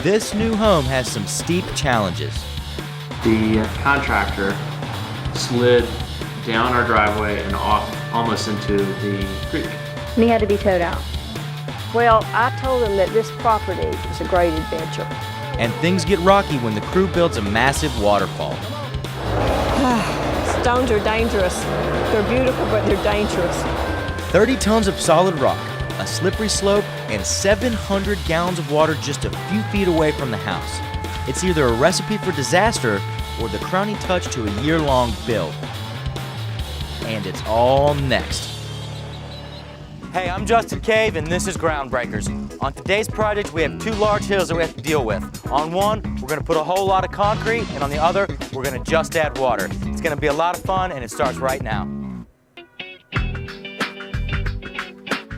This new home has some steep challenges. The contractor slid down our driveway and off almost into the creek. And he had to be towed out. Well, I told him that this property is a great adventure. And things get rocky when the crew builds a massive waterfall. Stones are dangerous. They're beautiful, but they're dangerous. 30 tons of solid rock, a slippery slope, and 700 gallons of water just a few feet away from the house. It's either a recipe for disaster or the crowning touch to a year-long build. And it's all next. Hey, I'm Justin Cave, and this is Ground Breakers. On today's project, we have two large hills that we have to deal with. On one, we're gonna put a whole lot of concrete, and on the other, we're gonna just add water. It's gonna be a lot of fun, and it starts right now.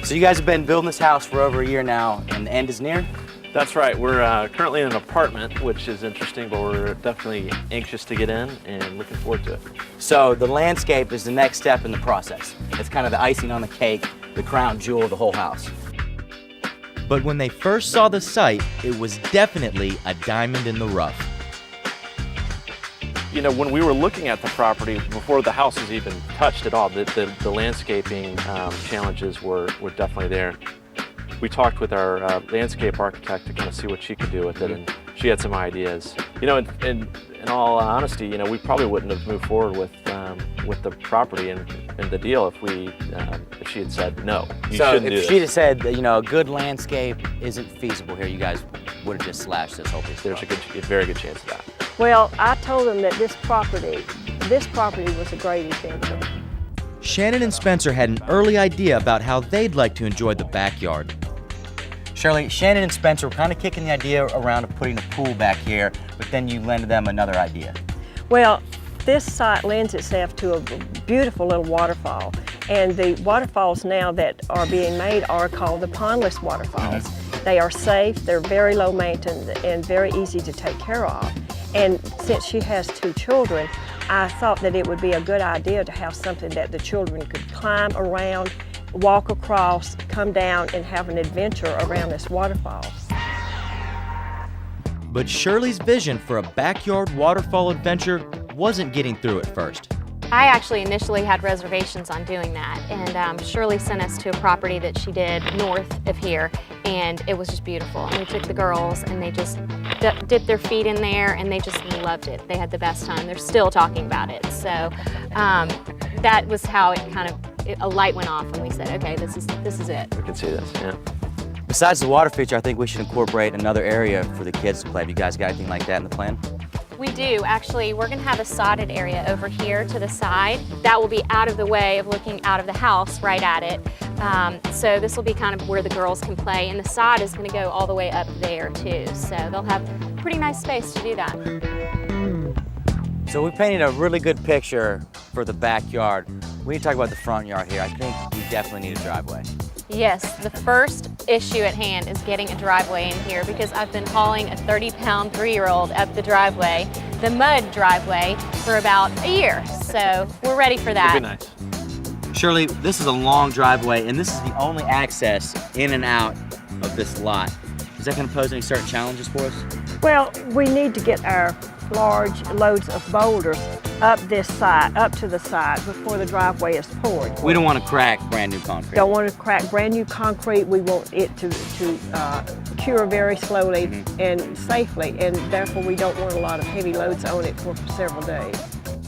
So you guys have been building this house for over a year now, and the end is near? That's right. We're currently in an apartment, which is interesting, but we're definitely anxious to get in and looking forward to it. So the landscape is the next step in the process. It's kind of the icing on the cake, the crown jewel of the whole house. But when they first saw the site, it was definitely a diamond in the rough. You know, when we were looking at the property before the house was even touched at all, the landscaping challenges were definitely there. We talked with our landscape architect to kind of see what she could do with it, and she had some ideas. You know, in all honesty, you know, we probably wouldn't have moved forward with the property and the deal if she had said no. You shouldn't do this. So if she'd have said that, you know, a good landscape isn't feasible here, you guys would have just slashed this whole piece. There's a very good chance of that. Well, I told him that this property was a great adventure. Shannon and Spencer had an early idea about how they'd like to enjoy the backyard. Shirley, Shannon and Spencer were kind of kicking the idea around of putting a pool back here, but then you lended them another idea. Well, this site lends itself to a beautiful little waterfall, and the waterfalls now that are being made are called the pondless waterfalls. They are safe, they're very low maintenance, and very easy to take care of. And since she has two children, I thought that it would be a good idea to have something that the children could climb around, walk across, come down, and have an adventure around this waterfall. But Shirley's vision for a backyard waterfall adventure wasn't getting through at first. I actually initially had reservations on doing that, and Shirley sent us to a property that she did north of here, and it was just beautiful. And we took the girls, and they just dipped their feet in there, and they just loved it. They had the best time. They're still talking about it. So that was how a light went off, and we said, okay, this is it. We can see this, yeah. Besides the water feature, I think we should incorporate another area for the kids to play. Have you guys got anything like that in the plan? We do, actually. We're gonna have a sodded area over here to the side. That will be out of the way of looking out of the house right at it. So this will be kind of where the girls can play, and the sod is gonna go all the way up there too. So they'll have pretty nice space to do that. So we painted a really good picture for the backyard. We need to talk about the front yard here. I think we definitely need a driveway. Yes, the first issue at hand is getting a driveway in here, because I've been hauling a 30-pound 3-year-old up the driveway, the mud driveway, for about a year. So we're ready for that. It'll be nice. Shirley, this is a long driveway, and this is the only access in and out of this lot. Is that going to pose any certain challenges for us? Well, we need to get our large loads of boulders up this side, up to the side before the driveway is poured. We don't want to crack brand new concrete. Don't want to crack brand new concrete. We want it to cure very slowly and safely, and therefore we don't want a lot of heavy loads on it for several days.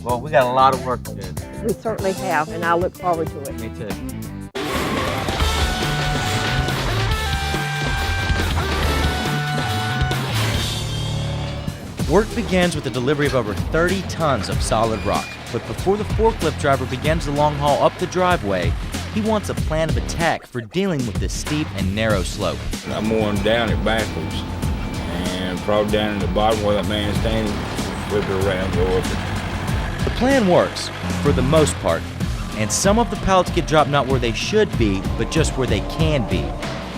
Well, we got a lot of work to do. We certainly have, and I look forward to it. Me too. Work begins with the delivery of over 30 tons of solid rock. But before the forklift driver begins the long haul up the driveway, he wants a plan of attack for dealing with this steep and narrow slope. I'm going down it backwards and probably down in the bottom where that man's standing, flip it around, go up it. The plan works, for the most part, and some of the pallets get dropped not where they should be, but just where they can be.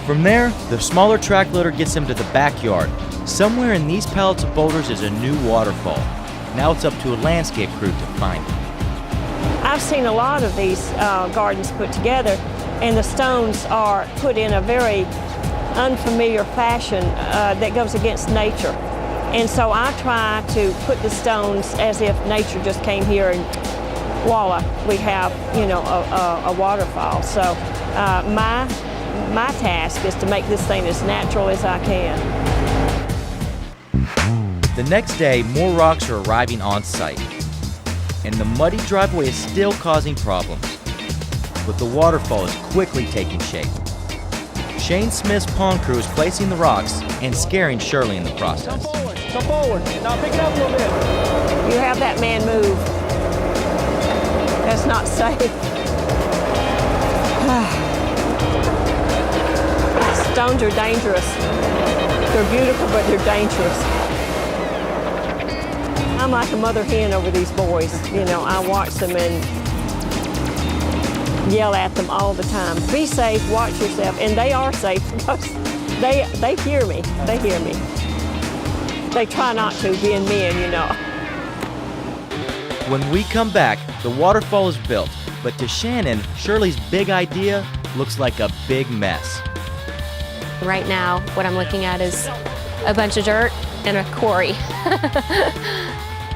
From there, the smaller track loader gets them to the backyard. Somewhere in these pallets of boulders is a new waterfall. Now it's up to a landscape crew to find it. I've seen a lot of these gardens put together, and the stones are put in a very unfamiliar fashion that goes against nature. And so I try to put the stones as if nature just came here and voila, we have, you know, a waterfall. So my task is to make this thing as natural as I can. The next day, more rocks are arriving on site, and the muddy driveway is still causing problems. But the waterfall is quickly taking shape. Shane Smith's pond crew is placing the rocks and scaring Shirley in the process. Come forward. Now pick it up a little bit. You have that man move. That's not safe. Stones are dangerous. They're beautiful, but they're dangerous. I'm like a mother hen over these boys. You know, I watch them and yell at them all the time. Be safe, watch yourself, and they are safe because they hear me. They hear me. They try not to, being men, you know. When we come back, the waterfall is built, but to Shannon, Shirley's big idea looks like a big mess. Right now, what I'm looking at is a bunch of dirt and a quarry.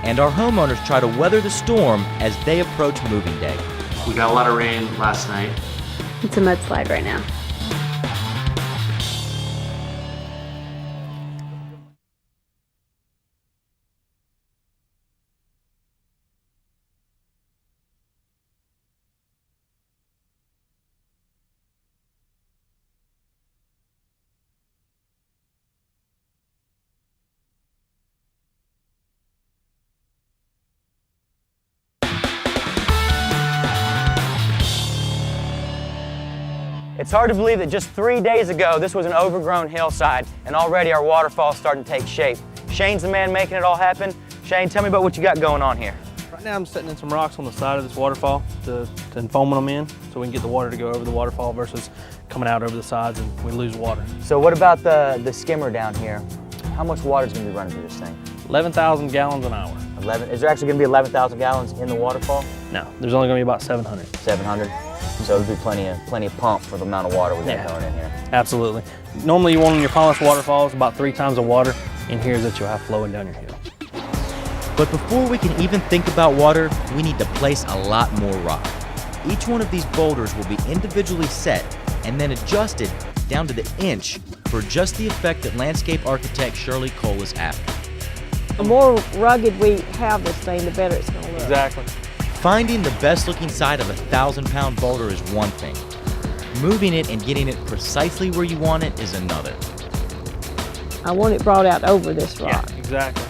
And our homeowners try to weather the storm as they approach moving day. We got a lot of rain last night. It's a mudslide right now. It's hard to believe that just 3 days ago, this was an overgrown hillside, and already our waterfall is starting to take shape. Shane's the man making it all happen. Shane, tell me about what you got going on here. Right now I'm setting in some rocks on the side of this waterfall to foam them in so we can get the water to go over the waterfall versus coming out over the sides and we lose water. So what about the skimmer down here? How much water is going to be running through this thing? 11,000 gallons an hour. 11? Is there actually going to be 11,000 gallons in the waterfall? No, there's only going to be about 700. 700? So there'll be plenty of pump for the amount of water we got going in here. Absolutely. Normally you want in your polished waterfalls about 3 times the water in here that you'll have flowing down your hill. But before we can even think about water, we need to place a lot more rock. Each one of these boulders will be individually set and then adjusted down to the inch for just the effect that landscape architect Shirley Cole is after. The more rugged we have this thing, the better it's going to look. Exactly. Finding the best looking side of a 1,000-pound boulder is one thing. Moving it and getting it precisely where you want it is another. I want it brought out over this rock. Yeah, exactly.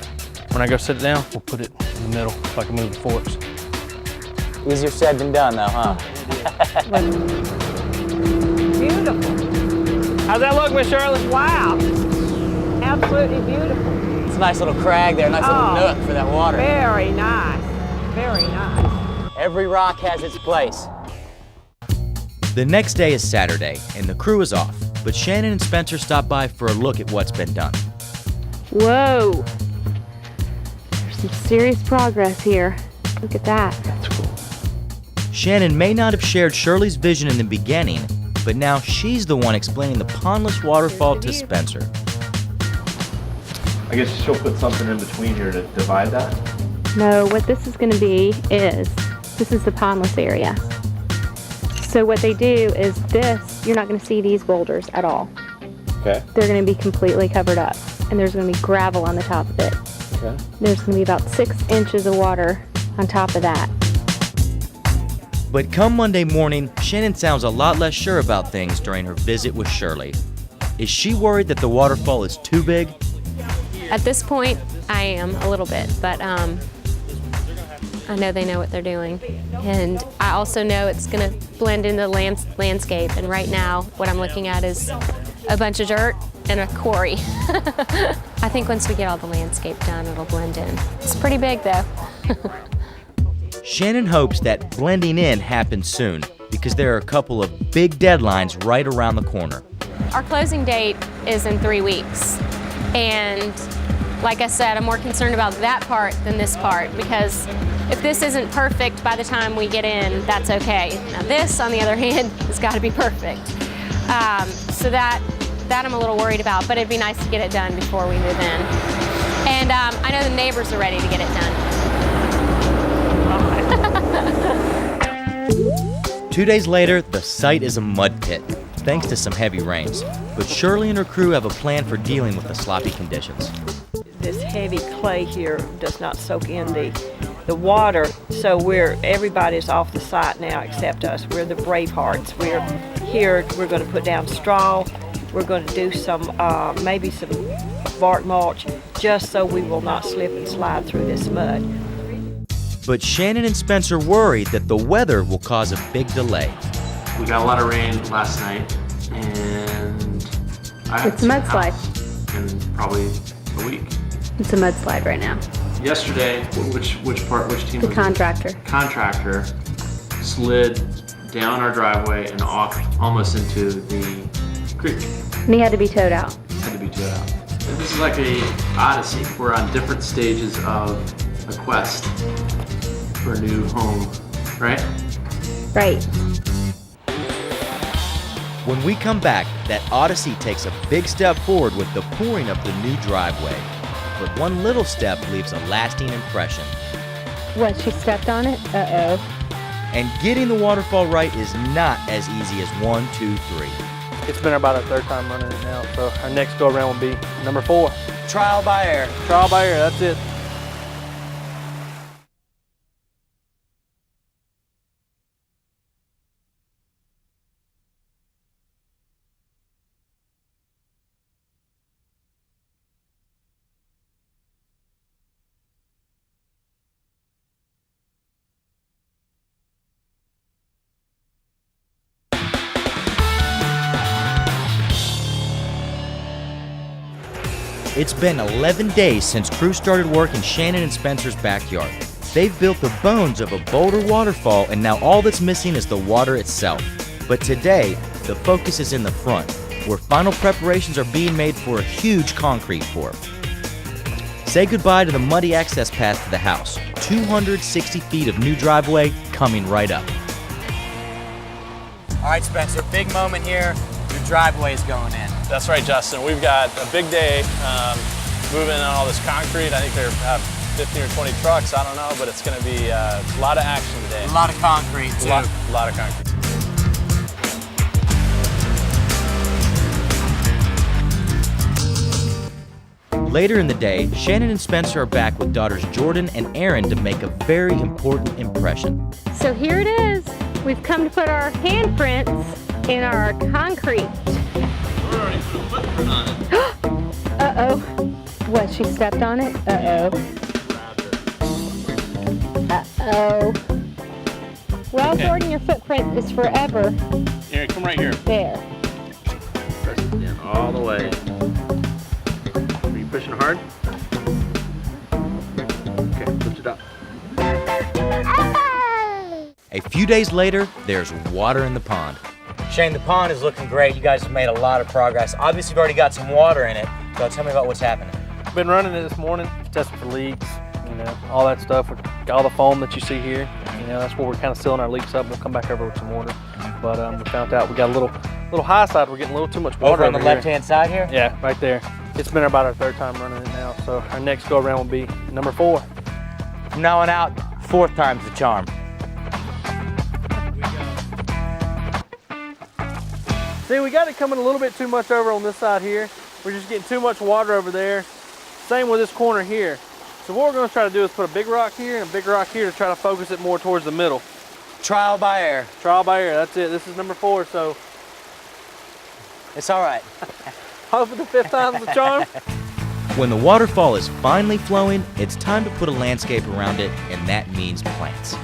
When I go sit it down, we'll put it in the middle so I can move the forks. Easier said than done though, huh? Beautiful. How's that look, Miss Shirley? Wow. Absolutely beautiful. It's a nice little crag there, nice little nook for that water. Very nice. Very nice. Every rock has its place. The next day is Saturday, and the crew is off, but Shannon and Spencer stop by for a look at what's been done. Whoa! There's some serious progress here. Look at that. That's cool. Shannon may not have shared Shirley's vision in the beginning, but now she's the one explaining the pondless waterfall to Spencer. I guess she'll put something in between here to divide that. No, what this is going to be is, this is the pondless area. So what they do is this, you're not going to see these boulders at all. Okay. They're going to be completely covered up, and there's going to be gravel on the top of it. Okay. There's going to be about 6 inches of water on top of that. But come Monday morning, Shannon sounds a lot less sure about things during her visit with Shirley. Is she worried that the waterfall is too big? At this point, I am a little bit, but I know they know what they're doing. And I also know it's gonna blend into the landscape. And right now, what I'm looking at is a bunch of dirt and a quarry. I think once we get all the landscape done, it'll blend in. It's pretty big though. Shannon hopes that blending in happens soon because there are a couple of big deadlines right around the corner. Our closing date is in 3 weeks. And like I said, I'm more concerned about that part than this part because if this isn't perfect by the time we get in, that's okay. Now this, on the other hand, has got to be perfect. So that that I'm a little worried about, but it'd be nice to get it done before we move in. And I know the neighbors are ready to get it done. 2 days later, the site is a mud pit, thanks to some heavy rains. But Shirley and her crew have a plan for dealing with the sloppy conditions. This heavy clay here does not soak in the water, so everybody's off the site now except us. We're the Bravehearts. We're here. We're going to put down straw. We're going to do some maybe some bark mulch, just so we will not slip and slide through this mud. But Shannon and Spencer worry that the weather will cause a big delay. We got a lot of rain last night, and It's a mudslide. in probably a week. It's a mudslide right now. Yesterday, which team? The was it? contractor. Contractor slid down our driveway and off almost into the creek. And he had to be towed out. Had to be towed out. And this is like a odyssey. We're on different stages of a quest for a new home, right? Right. When we come back, that odyssey takes a big step forward with the pouring of the new driveway. But one little step leaves a lasting impression. What, she stepped on it? Uh-oh. And getting the waterfall right is not as easy as 1, 2, 3. It's been about our third time running it now, so our next go around will be number 4. Trial by air. Trial by ear, that's it. It's been 11 days since crews started work in Shannon and Spencer's backyard. They've built the bones of a boulder waterfall, and now all that's missing is the water itself. But today, the focus is in the front, where final preparations are being made for a huge concrete pour. Say goodbye to the muddy access path to the house. 260 feet of new driveway coming right up. All right, Spencer, big moment here. Your driveway is going in. That's right, Justin. We've got a big day moving on all this concrete. I think there are 15 or 20 trucks, I don't know, but it's going to be a lot of action today. A lot of concrete, too. A lot of concrete. Later in the day, Shannon and Spencer are back with daughters Jordan and Erin to make a very important impression. So here it is. We've come to put our handprints in our concrete. We already put a footprint on it. Uh-oh. What, she stepped on it? Uh-oh. Uh-oh. Well, Okay. Jordan, your footprint is forever Here, come right here. there. Press it in all the way. Are you pushing hard? Okay, lift it up. A few days later, there's water in the pond. Shane, the pond is looking great. You guys have made a lot of progress. Obviously, you've already got some water in it. So tell me about what's happening. Been running it this morning, testing for leaks, all that stuff. All the foam that you see here, that's where we're kind of sealing our leaks up. We'll come back over with some water. But we found out we got a little high side. We're getting a little too much water Over on the here. left-hand side here? Yeah, right there. It's been about our third time running it now. So our next go around will be number 4. From now on out, 4th time's the charm. See, we got it coming a little bit too much over on this side here. We're just getting too much water over there. Same with this corner here. So what we're going to try to do is put a big rock here and a big rock here to try to focus it more towards the middle. Trial by air. Trial by ear, that's it. This is number 4, so It's all right. hopefully the 5th time's the charm. When the waterfall is finally flowing, it's time to put a landscape around it, and that means plants.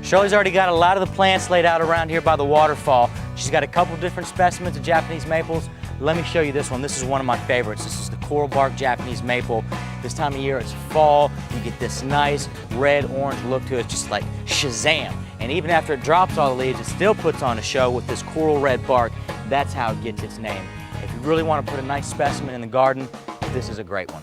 Shirley's already got a lot of the plants laid out around here by the waterfall. She's got a couple different specimens of Japanese maples. Let me show you this one. This is one of my favorites. This is the coral bark Japanese maple. This time of year, it's fall. You get this nice red-orange look to it, just like Shazam. And even after it drops all the leaves, it still puts on a show with this coral red bark. That's how it gets its name. If you really want to put a nice specimen in the garden, this is a great one.